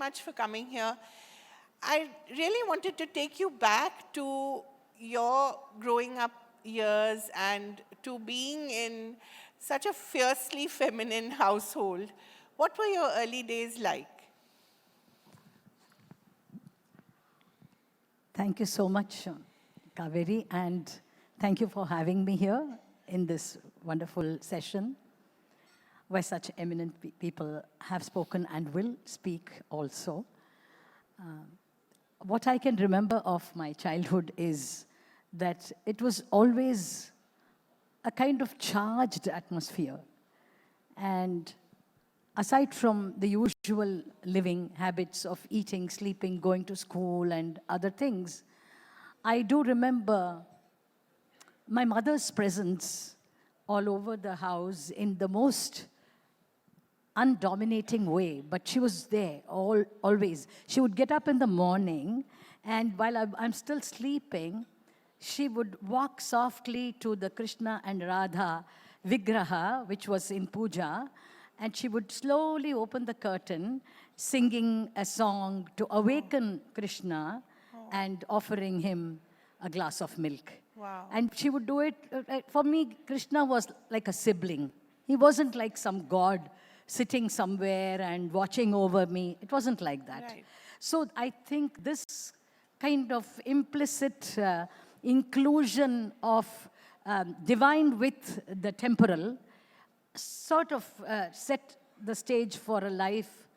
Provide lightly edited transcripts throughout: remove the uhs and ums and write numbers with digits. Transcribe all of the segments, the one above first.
much for coming here. I really wanted to take you back to your growing up years and to being in such a fiercely feminine household. What were your early days like? Thank you so much, Kaveree, and thank you for having me here in this wonderful session where such eminent people have spoken and will speak also. What I can remember of my childhood is that it was always a kind of charged atmosphere. And aside from the usual living habits of eating, sleeping, going to school and other things, I do remember my mother's presence all over the house in the most undominating way, but she was there always. She would get up in the morning, and while I'm still sleeping, she would walk softly to the Krishna and Radha Vigraha, which was in puja, and she would slowly open the curtain, singing a song to awaken Krishna and offering him a glass of milk. Wow. And she would do it, for me, Krishna was like a sibling. He wasn't like some god sitting somewhere and watching over me. It wasn't like that. Right. So I think this kind of implicit inclusion of divine with the temporal sort of set the stage for a life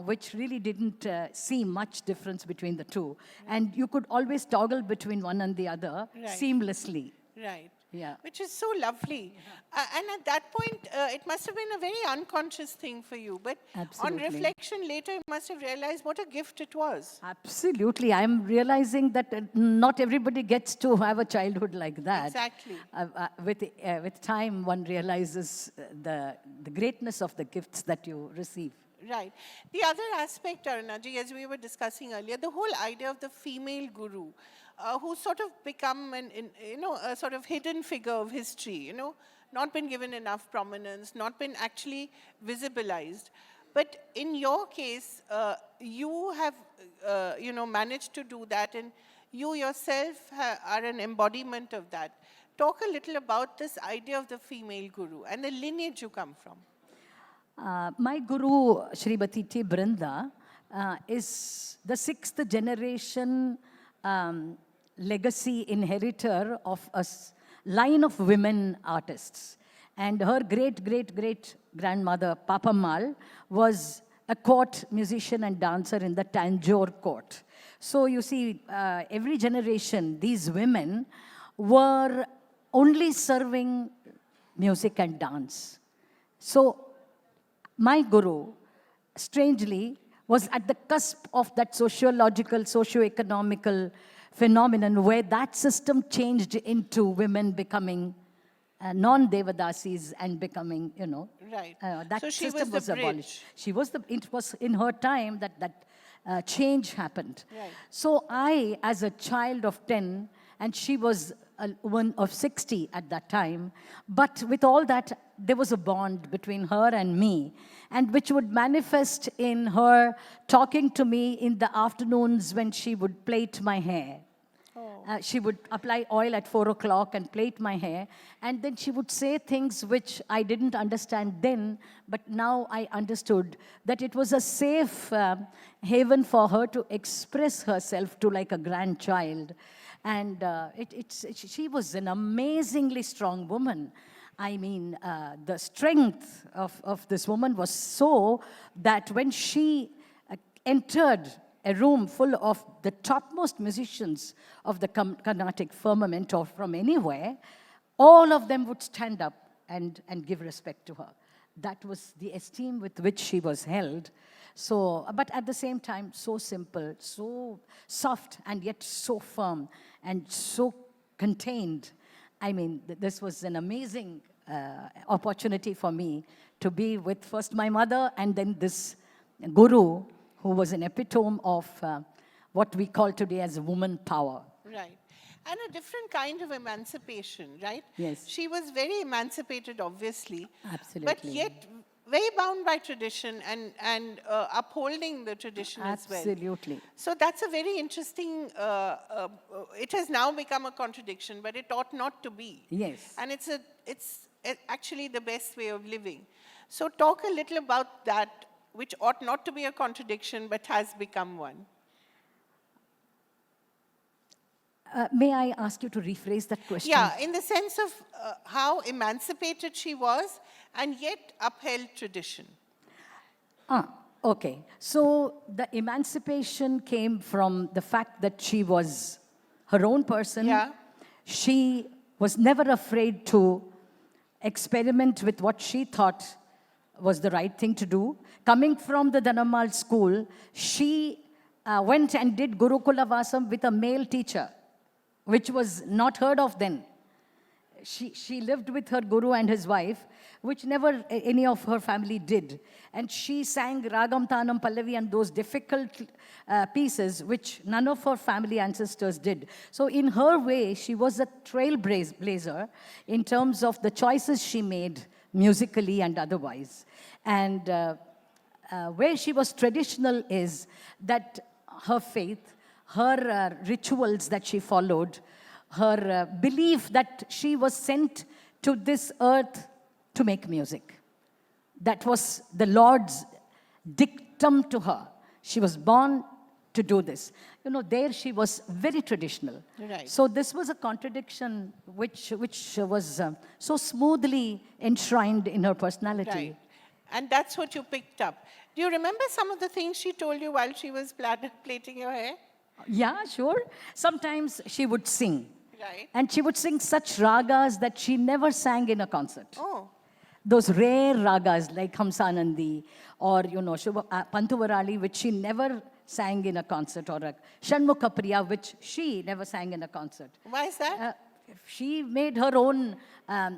which really didn't see much difference between the two. And you could always toggle between one and the other seamlessly. Right. Yeah. Which is so lovely. And at that point, it must have been a very unconscious thing for you. But Absolutely. on reflection later, you must have realized what a gift it was. Absolutely. I'm realizing that not everybody gets to have a childhood like that. Exactly. With time, one realizes the greatness of the gifts that you receive. Right. The other aspect, Arunaji, as we were discussing earlier, the whole idea of the female guru, who's sort of become a sort of hidden figure of history, not been given enough prominence, not been actually visibilized. But in your case, you have, managed to do that, and you yourself are an embodiment of that. Talk a little about this idea of the female guru and the lineage you come from. My guru, Srimati T. Brinda, is the 6th generation legacy inheritor of a line of women artists. And her great-great-great-grandmother, Papamal, was a court musician and dancer in the Tanjore court. So you see, every generation, these women were only serving music and dance. So my guru, strangely, was at the cusp of that sociological, socio-economical phenomenon where that system changed into women becoming non-Devadasis and becoming, Right. that So she system was the abolished. It was in her time that change happened. Right. So I, as a child of 10, and she was a woman of 60 at that time, but with all that, there was a bond between her and me, and which would manifest in her talking to me in the afternoons when she would plait my hair. She would apply oil at 4 o'clock and plait my hair, and then she would say things which I didn't understand then, but now I understood that it was a safe haven for her to express herself to like a grandchild. And she was an amazingly strong woman. I mean, the strength of this woman was so that when she entered a room full of the topmost musicians of the Carnatic firmament or from anywhere, all of them would stand up and give respect to her. That was the esteem with which she was held. So, but at the same time, so simple, so soft, and yet so firm and so contained. I mean, this was an amazing opportunity for me to be with first my mother and then this guru who was an epitome of what we call today as woman power. Right. And a different kind of emancipation, right? Yes. She was very emancipated, obviously. Absolutely. But yet, very bound by tradition and upholding the tradition as well. Absolutely. So that's a very interesting, it has now become a contradiction, but it ought not to be. Yes. And it's actually the best way of living. So talk a little about that, which ought not to be a contradiction, but has become one. May I ask you to rephrase that question? Yeah, in the sense of how emancipated she was and yet upheld tradition. Okay. So the emancipation came from the fact that she was her own person. Yeah. She was never afraid to experiment with what she thought was the right thing to do. Coming from the Dhanammal school, she went and did Gurukula Vasam with a male teacher, which was not heard of then. She lived with her guru and his wife, which never any of her family did. And she sang Ragam, Tanam, Pallavi and those difficult pieces, which none of her family ancestors did. So in her way, she was a trailblazer in terms of the choices she made musically and otherwise. And where she was traditional is that her faith, her rituals that she followed, her belief that she was sent to this earth to make music. That was the Lord's dictum to her. She was born to do this. You know, there she was very traditional. Right. So this was a contradiction which was so smoothly enshrined in her personality. Right. And that's what you picked up. Do you remember some of the things she told you while she was plaiting your hair? Yeah, sure. Sometimes she would sing. Right. And she would sing such ragas that she never sang in a concert. Oh. Those rare ragas like Hamsanandi or, you know, Pantuvarali, which she never sang in a concert, or a Shanmukha Priya, which she never sang in a concert. Why is that? She made her own,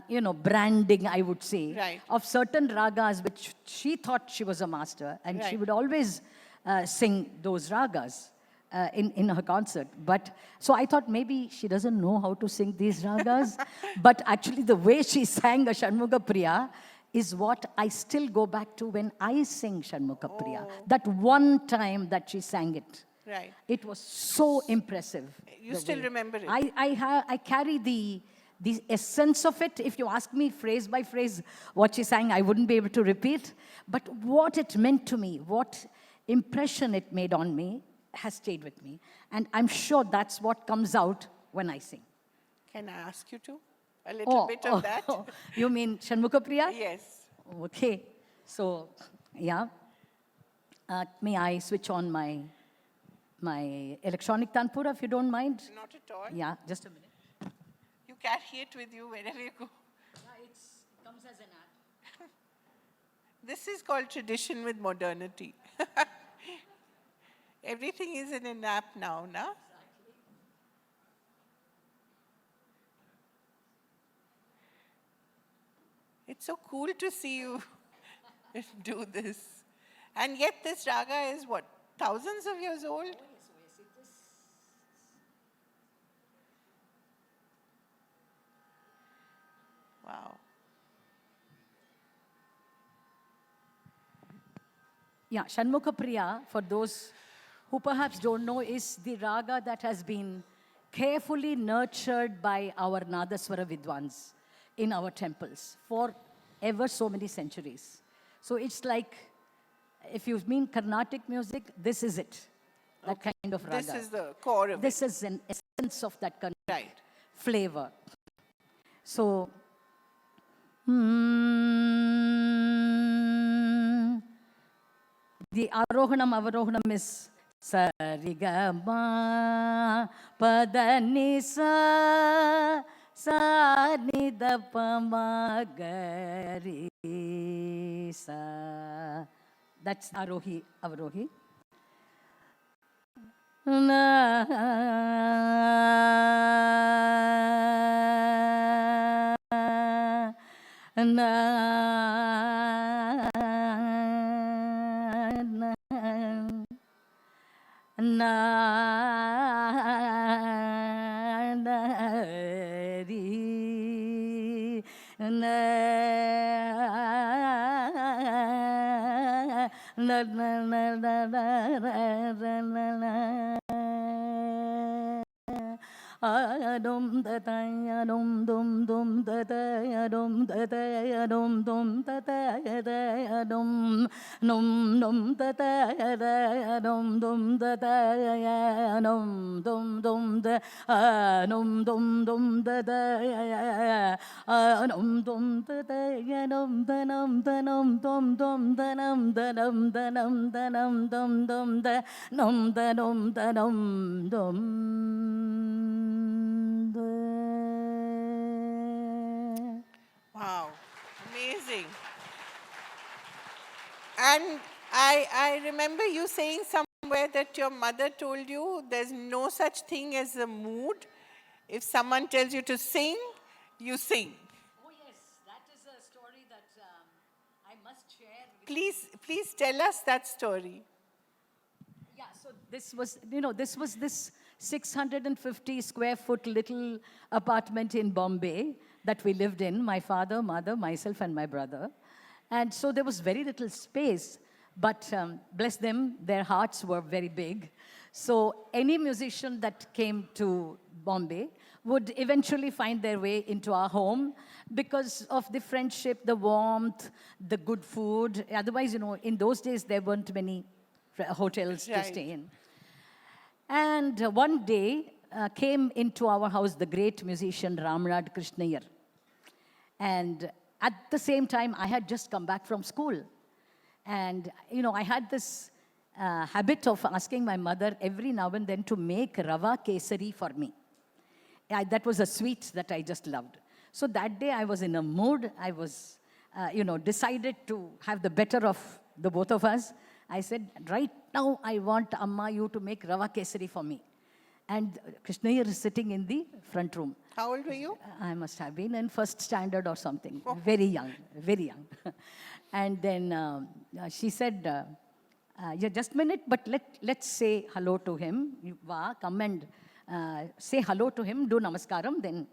you know, branding, I would say, Right. of certain ragas which she thought she was a master, and she Right. would always sing those ragas in her concert. But so I thought maybe she doesn't know how to sing these ragas, but actually the way she sang a Shanmukha Priya is what I still go back to when I sing Shanmukha Priya. That one time that she sang it. Right. It was so impressive. You the still way. remember it? I carry the essence of it. If you ask me phrase by phrase what she sang, I wouldn't be able to repeat. But what it meant to me, what impression it made on me, has stayed with me. And I'm sure that's what comes out when I sing. Can I ask you to? A little bit of that? You mean Shanmukha Priya? Yes. Okay. So, yeah. May I switch on my electronic tanpura, if you don't mind? Not at all. Yeah, just a minute. You carry it with you wherever you go. Yeah, it comes as an app. This is called tradition with modernity. Everything is in an app now, na? It's so cool to see you do this. And yet this raga is what, thousands of years old? Wow. Yeah, Shanmukha Priya, for those who perhaps don't know, is the raga that has been carefully nurtured by our Nadaswara Vidwans in our temples for ever so many centuries. So it's like, if you mean Carnatic music, this is it, that kind of raga. This is the core of This is an essence of that Right. flavor. So, the Arohanam, Avarohanam is Sarigama Padanisa Sanidapamagari Sa. That's Arohi, Avarohi. Adum tataya dum dum dum tataya dum tataya dum dum tataya dum num num tataya dum dum tataya dum dum dum da num dum dum tataya num dum tataya dum danum danum dum dum danum danum danum danum dum dum da num danum danum dum. Wow, amazing. And I remember you saying somewhere that your mother told you there's no such thing as a mood. If someone tells you to sing, you sing. Oh yes, that is a story that I must share. Please tell us that story. Yeah, so this was this 650 square foot little apartment in Bombay that we lived in, my father, mother, myself, and my brother. And so there was very little space, but bless them, their hearts were very big. So any musician that came to Bombay would eventually find their way into our home because of the friendship, the warmth, the good food. Otherwise, in those days, there weren't many hotels to stay in. And one day came into our house the great musician Ramnad Krishnayar. And at the same time, I had just come back from school. And, I had this habit of asking my mother every now and then to make rava kesari for me. That was a sweet that I just loved. So that day I was in a mood. I was, decided to have the better of the both of us. I said, right now I want Amma you to make rava kesari for me. And Krishnayar is sitting in the front room. How old were you? I must have been in first standard or something. Oh. Very young, very young. And then she said, yeah, just a minute, but let's say hello to him. Come and say hello to him, do namaskaram. Then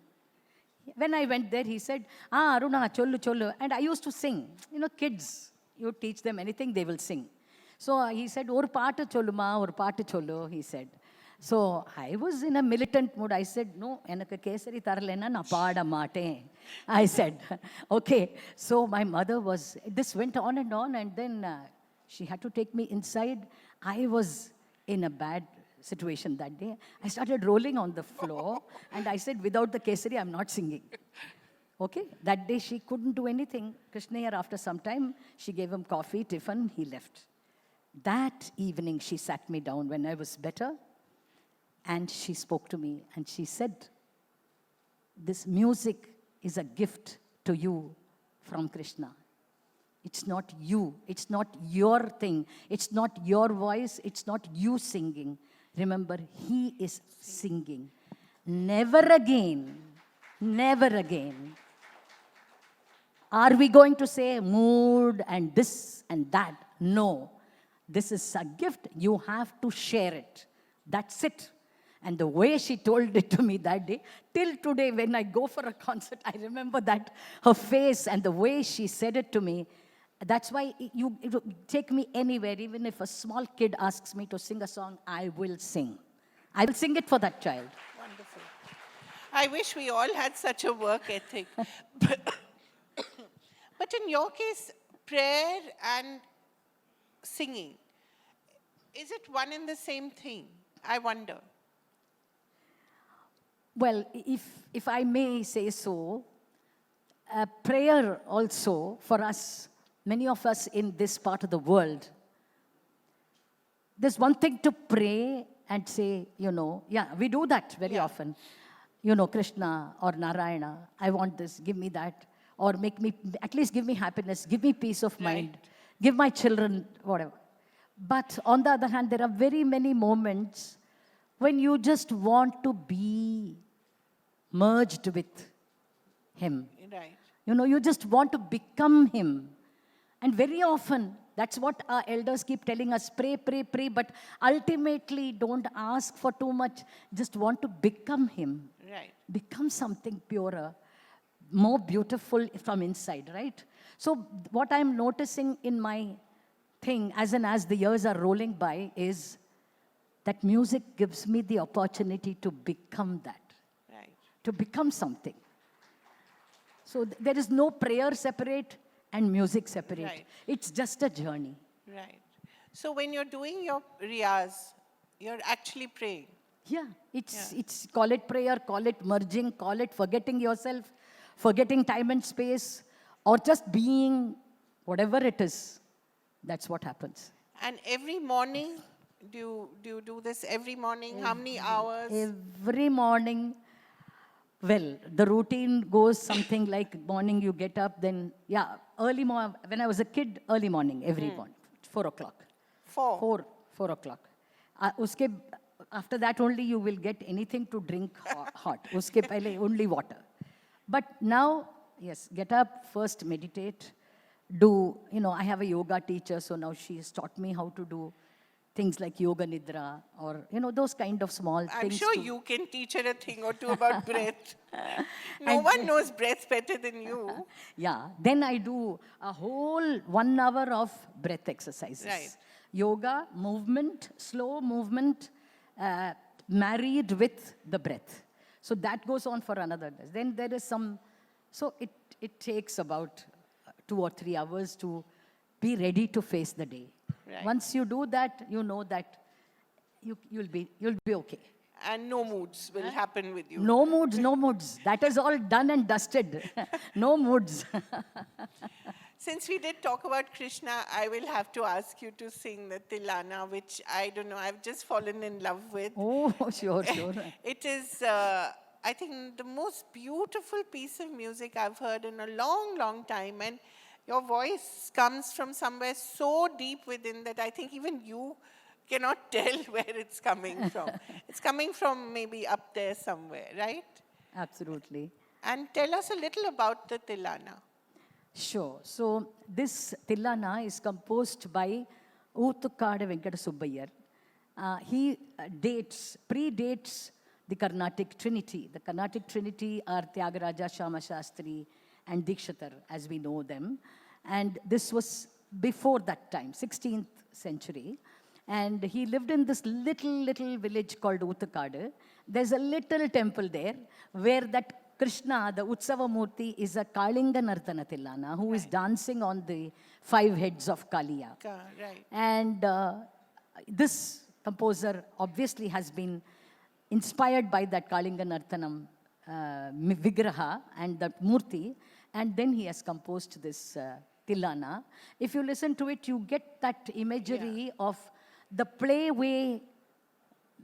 when I went there, he said, Aruna, cholu, cholu. And I used to sing. Kids, you teach them anything, they will sing. So he said, or paatu cholu ma, or paatu cholu, he said. So I was in a militant mood. I said, no, enakku kesari taralena na paada maate. I said, okay. So my mother this went on, and then she had to take me inside. I was in a bad situation that day. I started rolling on the floor, and I said, without the kesari, I'm not singing. Okay? That day, she couldn't do anything. Krishnayar, after some time, she gave him coffee, tiffin, he left. That evening, she sat me down when I was better, and she spoke to me, and she said, this music is a gift to you from Krishna. It's not you. It's not your thing. It's not your voice. It's not you singing. Remember, he is singing. Never again, never again are we going to say mood and this and that. No. This is a gift. You have to share it. That's it. And the way she told it to me that day, till today when I go for a concert, I remember that, her face and the way she said it to me. That's why you take me anywhere, even if a small kid asks me to sing a song, I will sing. I will sing it for that child. Wonderful. I wish we all had such a work ethic. But in your case, prayer and singing, is it one and the same thing? I wonder. Well, if I may say so, prayer also for us, many of us in this part of the world, there's one thing to pray and say, yeah, we do that very often. Krishna or Narayana, I want this, give me that. Or at least give me happiness, give me peace of mind, give my children, whatever. But on the other hand, there are very many moments when you just want to be merged with him. Right. You just want to become him. And very often, that's what our elders keep telling us, pray, pray, pray, but ultimately don't ask for too much, just want to become him. Right. Become something purer, more beautiful from inside, right? So what I'm noticing in my thing, as the years are rolling by, is that music gives me the opportunity to become that, Right. to become something. So there is no prayer separate and music separate. Right. It's just a journey. Right. So when you're doing your riyaz, you're actually praying. Yeah, it's call it prayer, call it merging, call it forgetting yourself, forgetting time and space, or just being whatever it is. That's what happens. And every morning, do you do this every morning? How many hours? Every morning, well, the routine goes something like morning you get up, then, yeah, early morning. When I was a kid, early morning, every morning, 4 o'clock. 4. 4 o'clock. After that only you will get anything to drink hot. Uske pehle only water. But now, yes, get up, first meditate, I have a yoga teacher, so now she has taught me how to do things like yoga nidra or, those kind of small I'm things. sure you can teach her a thing or two about breath. No one knows breath better than you. Yeah, then I do a whole 1 hour of breath exercises. Right. Yoga, movement, slow movement, married with the breath. So that goes on for another day. Then there is so it takes about 2 or 3 hours to be ready to face the day. Right. Once you do that, you know that you'll be okay. And no moods will happen with you. No moods. That is all done and dusted. No moods. Since we did talk about Krishna, I will have to ask you to sing the Tilana, which I don't know, I've just fallen in love with. Oh, sure. It is, I think, the most beautiful piece of music I've heard in a long, long time. And your voice comes from somewhere so deep within that I think even you cannot tell where it's coming from. It's coming from maybe up there somewhere, right? Absolutely. And tell us a little about the Tilana. Sure. So this Tilana is composed by Oothukada Venkata Subbayar. He predates the Carnatic Trinity. The Carnatic Trinity are Tyagaraja, Shama Shastri, and Dikshatar, as we know them. And this was before that time, 16th century. And he lived in this little village called Oothukada. There's a little temple there where that Krishna, the Utsava Murti, is a Kalinga Nartana Tilana who is dancing on the 5 heads of Kaliya. Right. And this composer obviously has been inspired by that Kalinga Nartanam Vigraha and that Murti, and then he has composed this Tilana. If you listen to it, you get that imagery of the playway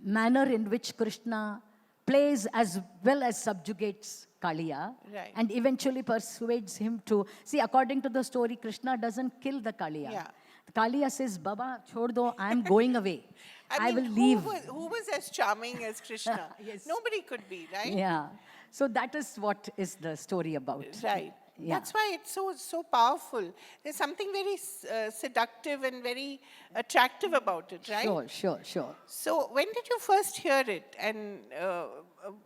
manner in which Krishna plays as well as subjugates Kaliya, Right. and eventually persuades him to, see, according to the story, Krishna doesn't kill the Kaliya. Yeah. Kaliya says, Baba, chhod do, I'm going away. I will leave. Who was as charming as Krishna? Yes. Nobody could be, right? Yeah. So that is what is the story about. Right. Yeah. That's why it's so powerful. There's something very seductive and very attractive about it, right? Sure. So when did you first hear it? And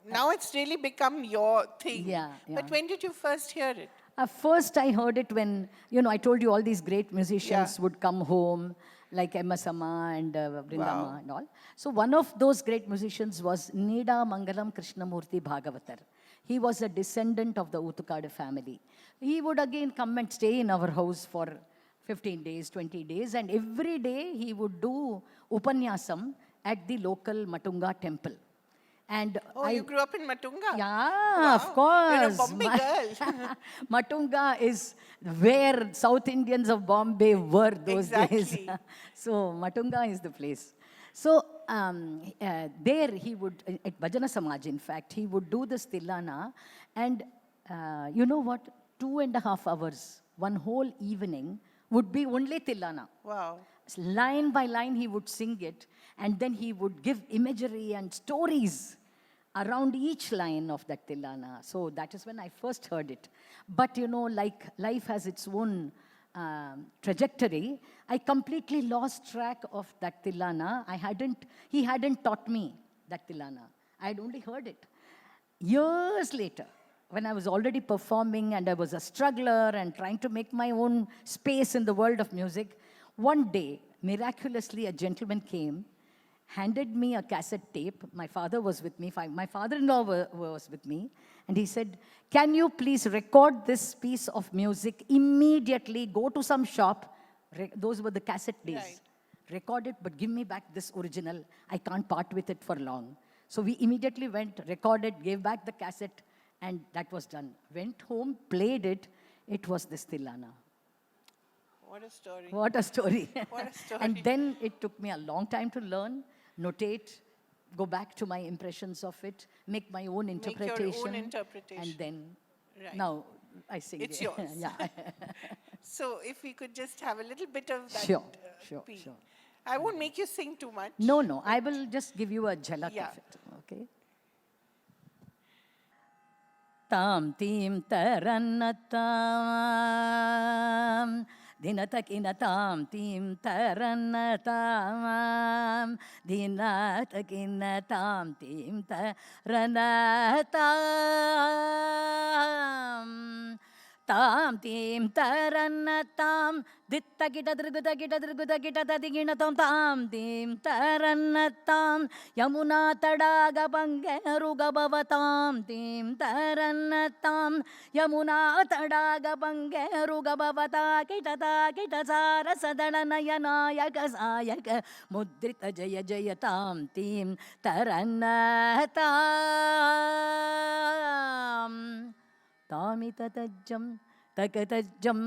now it's really become your thing. Yeah. But when did you first hear it? First, I heard it when, I told you all these great musicians Yeah. would come home, like M.S. Amma and Vrindama Wow. and all. So one of those great musicians was Nida Mangalam Krishnamurti Bhagavatar. He was a descendant of the Oothukada family. He would again come and stay in our house for 15 days, 20 days, and every day he would do Upanyasam at the local Matunga temple. And You grew up in Matunga? Yeah, of Wow. course. You're a Bombay girl. Matunga is where South Indians of Bombay were those days. Exactly. So Matunga is the place. So there he would, at Bhajana Samaj, in fact, he would do this Tilana, and you know what? 2.5 hours, one whole evening, would be only Tilana. Wow. Line by line, he would sing it, and then he would give imagery and stories around each line of that Tilana. So that is when I first heard it. But like life has its own trajectory, I completely lost track of that Tilana. He hadn't taught me that Tilana. I had only heard it. Years later, when I was already performing and I was a struggler and trying to make my own space in the world of music, One day, miraculously, a gentleman came, handed me a cassette tape. My father was with me. My father-in-law was with me. And he said, can you please record this piece of music immediately? Go to some shop. Those were the cassette days. Right. Record it, but give me back this original. I can't part with it for long. So we immediately went, recorded, gave back the cassette, and that was done. Went home, played it. It was this Tilana. What a story. What a story. What a story. And then it took me a long time to learn, notate, go back to my impressions of it, make my own interpretation. Make your own interpretation. And then, Right. now I sing It's it. yours. Yeah. So if we could just have a little bit of that Sure. piece. I won't make you sing too much. No, I will just give you a jhalak Yeah. of it. Okay? Tam tim tarannatam dinatakinnatam tim tarannatam dinatakinnatam tim tarannatam tam tim tarannatam dittagitadrigutagitadrigutagitadadiginnatam tam tim tarannatam yamuna tadaga bangerugabavatam tim tarannatam yamuna tadaga bangerugabavata kitata kitasara sadalanayanayaka sayaka mudrita jaya jayatam tim tarannatam Tamitajam, takatajam,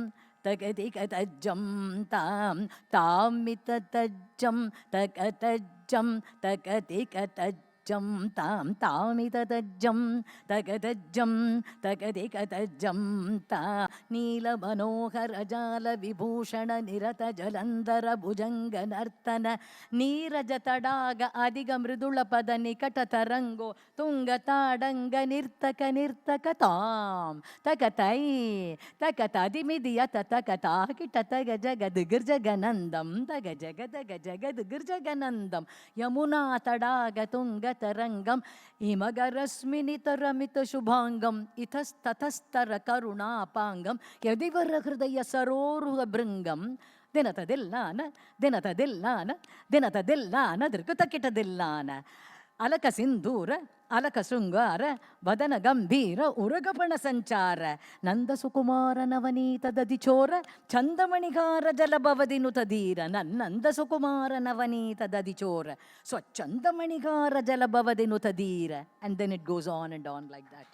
takatikajam, tam, tamitajam, takatajam, takatikajam, tam, tamitajam, takatajam, takatikajam, ta, Neela Manohara Jala Vibhushana Nirata Jalandhara Bhujanga Nartana, Neerajatadaga Adiga Mridula Pada Nikata Tarango, Tunga Tadanga Nirtaka Nirtaka Tam, Takatai, Takatadi Midiyata Takata, Kitataga Jagadigirjaganandam, Tagajagadaga Yamuna Tadaga Tunga Tarangam, Imagarasminitaramita Shubhangam, Itas Tatastara Karuna Pangam, Yadivara Hridaya Saroruha Bringam, Denatadillana, Denatadillana, Denatadillana, Dirkutakitadillana. Alaka Sindura, Alaka Sungara, Vadana Gambira, Uragapana Sanchara, Nanda Sukumara Navanita Dadichora, Chandamanigara Jalabavadinutadira, Nanda Sukumara Navanita Dadichora. So Chandamanigara Jalabavadinutadira. And then it goes on and on like that.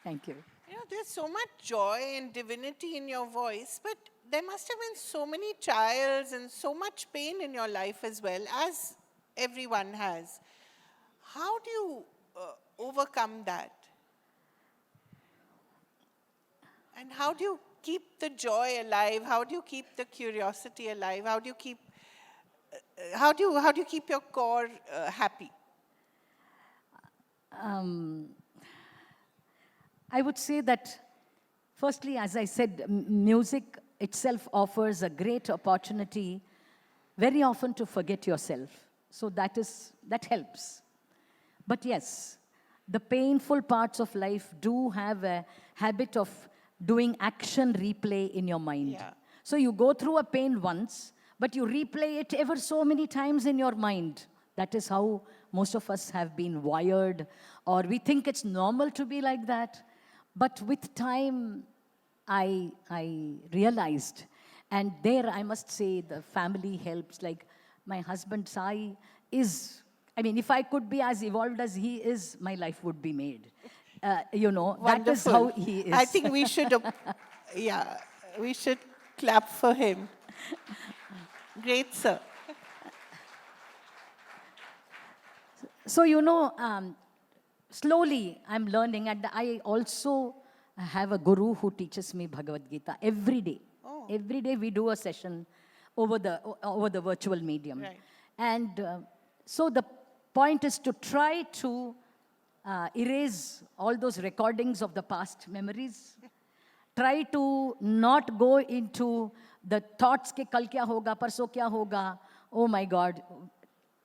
Thank you. You know, there's so much joy and divinity in your voice, but there must have been so many trials and so much pain in your life as well, as everyone has. How do you overcome that? And how do you keep the joy alive? How do you keep the curiosity alive? How do you keep your core happy? I would say that, firstly, as I said, music itself offers a great opportunity very often to forget yourself. So that helps. But yes, the painful parts of life do have a habit of doing action replay in your mind. Yeah. So you go through a pain once, but you replay it ever so many times in your mind. That is how most of us have been wired, or we think it's normal to be like that. But with time, I realized, and there I must say the family helps. Like my husband Sai is, I mean, if I could be as evolved as he is, my life would be made. You know, that is how he is. I think we should, we should clap for him. Great, sir. So, you know, slowly I'm learning, and I also have a guru who teaches me Bhagavad Gita every day. Oh. Every day we do a session over the virtual medium. Right. And so the point is to try to erase all those recordings of the past memories. Try to not go into the thoughts ke kal kya hoga, parso kya hoga. Oh my God.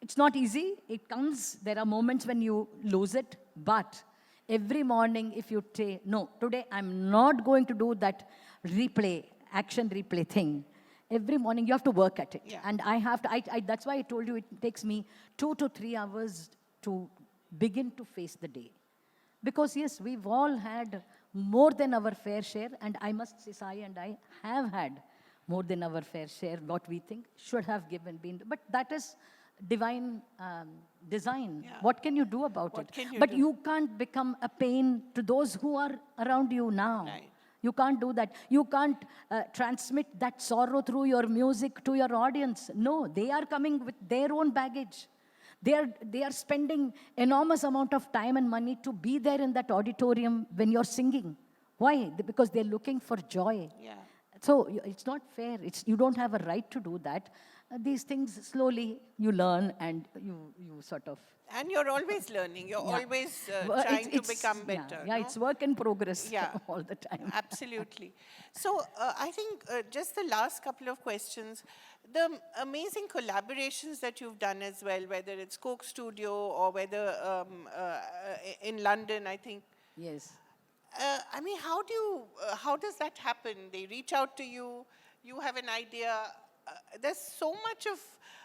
It's not easy. It comes, there are moments when you lose it, but Every morning, if you say, no, today I'm not going to do that action replay thing. Every morning you have to work at it. Yeah. And I have to, that's why I told you it takes me 2 to 3 hours to begin to face the day. Because yes, we've all had more than our fair share, and I must say, Sai and I have had more than our fair share, what we think should have been. But that is divine design. Yeah. What can you do about What it? can you But do? you can't become a pain to those who are around you now. Right. You can't do that. You can't transmit that sorrow through your music to your audience. No, they are coming with their own baggage. They are spending enormous amount of time and money to be there in that auditorium when you're singing. Why? Because they're looking for joy. Yeah. So it's not fair. You don't have a right to do that. These things slowly you learn and you sort of. And you're always learning. You're Yeah. always Well, trying to become better. Yeah, no? it's work in progress Yeah. all the time. Absolutely. So I think just the last couple of questions, the amazing collaborations that you've done as well, whether it's Coke Studio or whether in London, I think. Yes. I mean, how does that happen? They reach out to you, you have an idea. There's so much of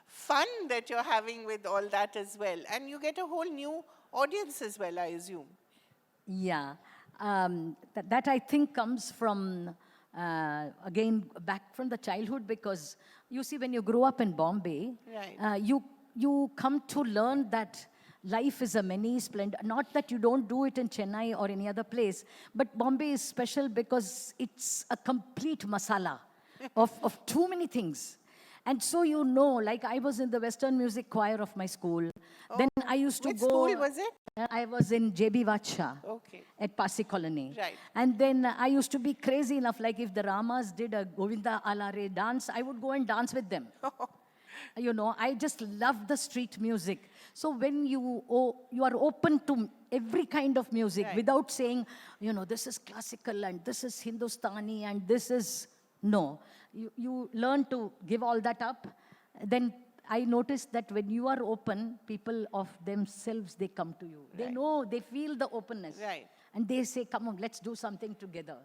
fun that you're having with all that as well. And you get a whole new audience as well, I assume. Yeah, that I think comes from, again, back from the childhood, because you see, when you grow up in Bombay, Right. you come to learn that life is a many splendid, not that you don't do it in Chennai or any other place, but Bombay is special because it's a complete masala of too many things. And so like I was in the Western music choir of my school. Then I used to Which go. school was it? I was in JB Vatsha Okay. at Pasi Colony. Right. And then I used to be crazy enough, like if the Ramas did a Govinda Alare dance, I would go and dance with them. I just love the street music. So when you are open to every kind of music, Right. without saying, this is classical and this is Hindustani and this is, no. You learn to give all that up. Then I noticed that when you are open, people of themselves, they come to you. They Right. know, they feel the openness. Right. And they say, come on, let's do something together.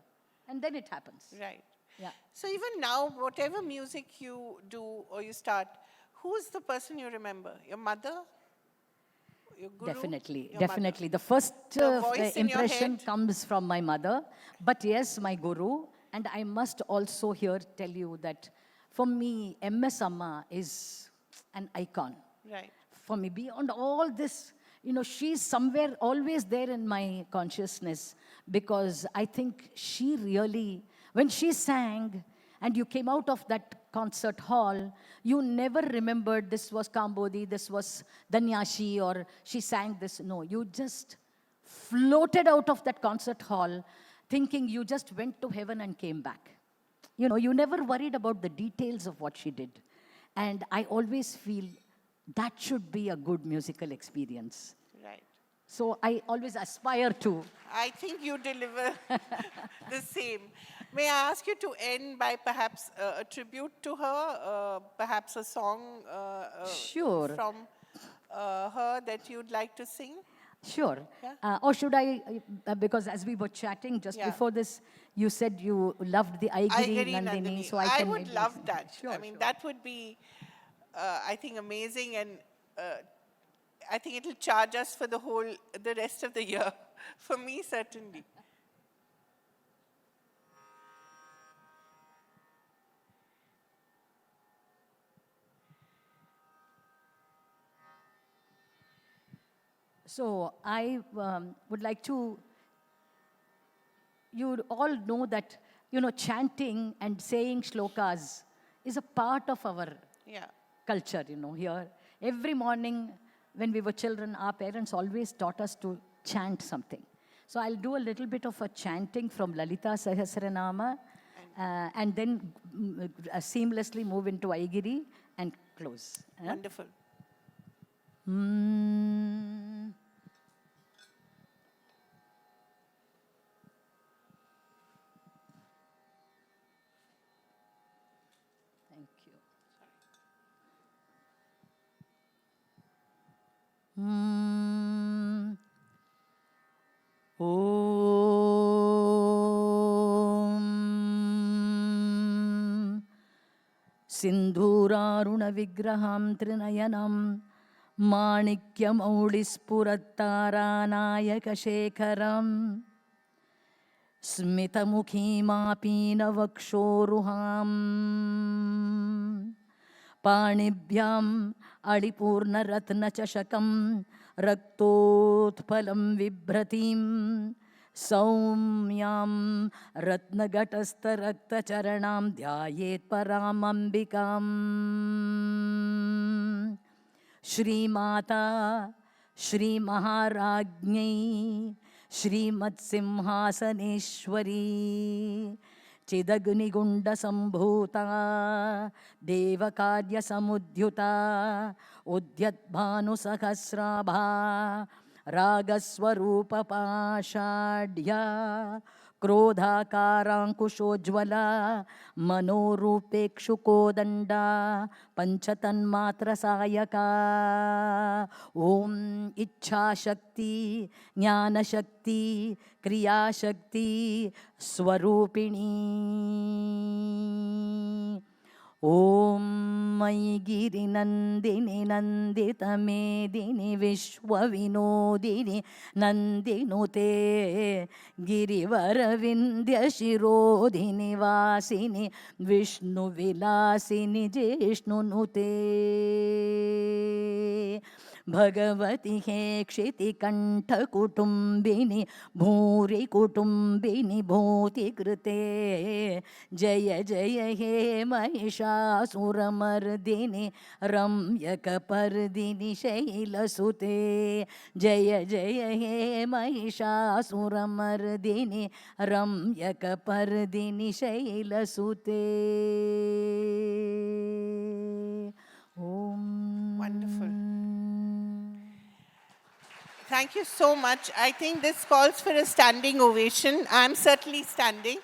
And then it happens. Right. Yeah. So even now, whatever music you do or you start, who's the person you remember? Your mother? Your guru? Definitely, Your definitely. The first The voice in your impression head? comes from my mother. But yes, my guru. And I must also here tell you that for me, MS Amma is an icon. Mother? Right. For me, beyond all this, she's somewhere always there in my consciousness, because I think she really, when she sang and you came out of that concert hall, you never remembered this was Kambodi, this was Danyashi, or she sang this. No, you just floated out of that concert hall thinking you just went to heaven and came back. You never worried about the details of what she did. And I always feel that should be a good musical experience. Right. So I always aspire to. I think you deliver the same. May I ask you to end by perhaps a tribute to her, perhaps a song Sure. from her that you'd like to sing? Sure. Yeah. Or should I, because as we were chatting just Yeah. before this, you said you loved the Aigiri Nandini. So I would love that. Sure, I mean, sure. that would be, I think, amazing, and I think it'll charge us for the rest of the year. For me, certainly. So I would like to, you all know that, chanting and saying shlokas is a part of our Yeah. culture, here. Every morning when we were children, our parents always taught us to chant something. So I'll do a little bit of a chanting from Lalita Sahasranama and then seamlessly move into Aigiri and close. Wonderful. Mm. Thank you. Mm. सिन्धूरारुणविग्रहां त्रिनयनं माणिक्यमौलिस्फुरत्तारानायकशेखरम् स्मितमुखीमापीनवक्षोरुहाम् पाणिभ्याम् अळिपूर्णरत्नचषकं रक्तोत्पलं बिभ्रतीं सौम्यां रत्नघटस्थरक्तचरणां ध्यायेत् परामम्बिकाम् श्रीमाता श्रीमहाराज्ञै श्रीमत्सिंहासनेश्वरी चिदग्निगुण्डसम्भूता देवकार्यसमुद्युता उद्यद्भानुसहस्राभा रागस्वरूपपाषाढ्या क्रोधाकाराङ्कुशोज्ज्वला मनोरूपेक्षुकोदण्डा पञ्चतन्मात्रसायका ॐ इच्छाशक्ति ज्ञानशक्ति क्रियाशक्ति स्वरूपिणी ॐ ऐगिरि नन्दिनि नन्दितमेदिनि विश्वविनोदिनि नन्दिनुते गिरिवरविन्द्यशिरोधिनि वासिनि विष्णुविलासिनि जिष्णुनुते भगवति हे क्षितिकण्ठकुटुम्बिनि भूरिकुटुम्बिनि भूतिकृते जय जय हे महिषासुरमर्दिनि रम्यकपर्दिनि शैलसुते जय जय हे महिषासुरमर्दिनि रम्यकपर्दिनि शैलसुते ॐ Wonderful. Thank you so much. I think this calls for a standing ovation. I'm certainly standing.